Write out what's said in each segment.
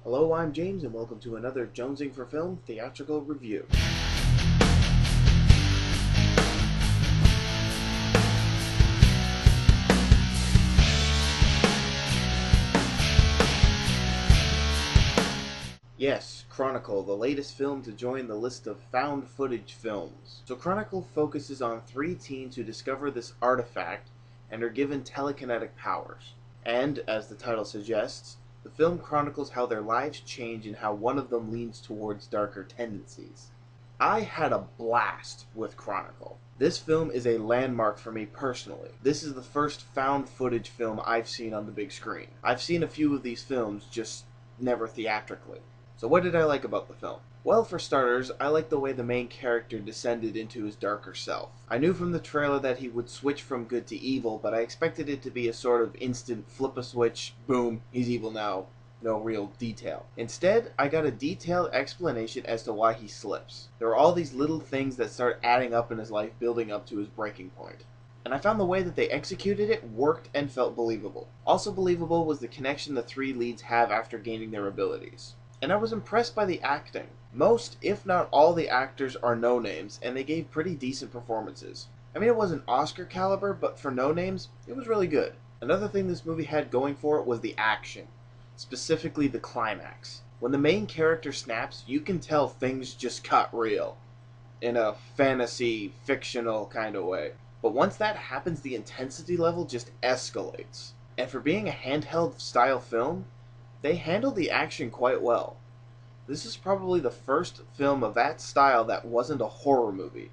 Hello, I'm James, and welcome to another Jonesing for Film theatrical review. Yes, Chronicle, the latest film to join the list of found footage films. So Chronicle focuses on three teens who discover this artifact and are given telekinetic powers. And, as the title suggests, the film chronicles how their lives change and how one of them leans towards darker tendencies. I had a blast with Chronicle. This film is a landmark for me personally. This is the first found footage film I've seen on the big screen. I've seen a few of these films, just never theatrically. So what did I like about the film? Well, for starters, I liked the way the main character descended into his darker self. I knew from the trailer that he would switch from good to evil, but I expected it to be a sort of instant flip a switch, boom, he's evil now, no real detail. Instead, I got a detailed explanation as to why he slips. There are all these little things that start adding up in his life, building up to his breaking point. And I found the way that they executed it worked and felt believable. Also believable was the connection the three leads have after gaining their abilities. And I was impressed by the acting. Most, if not all, the actors are no-names, and they gave pretty decent performances. I mean, it wasn't Oscar caliber, but for no-names, it was really good. Another thing this movie had going for it was the action, specifically the climax. When the main character snaps, you can tell things just got real, in a fantasy, fictional kind of way. But once that happens, the intensity level just escalates. And for being a handheld style film, they handled the action quite well. This is probably the first film of that style that wasn't a horror movie.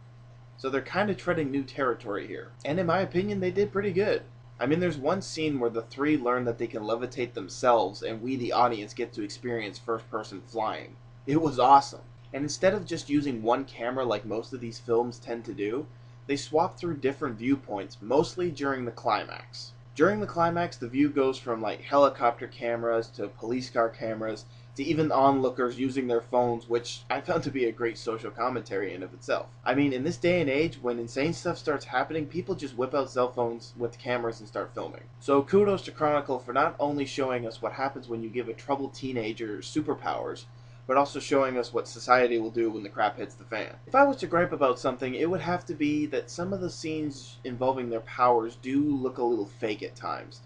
So they're kind of treading new territory here. And in my opinion, they did pretty good. I mean, there's one scene where the three learn that they can levitate themselves, and we, the audience, get to experience first-person flying. It was awesome. And instead of just using one camera like most of these films tend to do, they swap through different viewpoints, mostly during the climax. During the climax, the view goes from like helicopter cameras to police car cameras to even onlookers using their phones, which I found to be a great social commentary in of itself. I mean, in this day and age, when insane stuff starts happening, people just whip out cell phones with cameras and start filming. So kudos to Chronicle for not only showing us what happens when you give a troubled teenager superpowers, but also showing us what society will do when the crap hits the fan. If I was to gripe about something, it would have to be that some of the scenes involving their powers do look a little fake at times.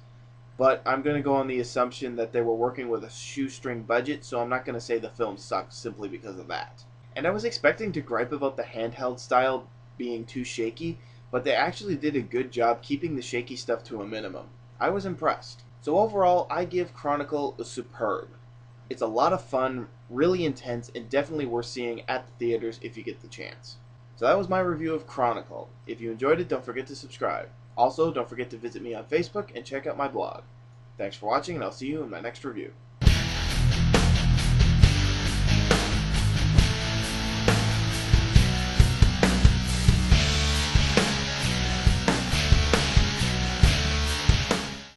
But I'm going to go on the assumption that they were working with a shoestring budget, so I'm not going to say the film sucks simply because of that. And I was expecting to gripe about the handheld style being too shaky, but they actually did a good job keeping the shaky stuff to a minimum. I was impressed. So overall, I give Chronicle a superb. It's a lot of fun, really intense, and definitely worth seeing at the theaters if you get the chance. So that was my review of Chronicle. If you enjoyed it, don't forget to subscribe. Also, don't forget to visit me on Facebook and check out my blog. Thanks for watching, and I'll see you in my next review.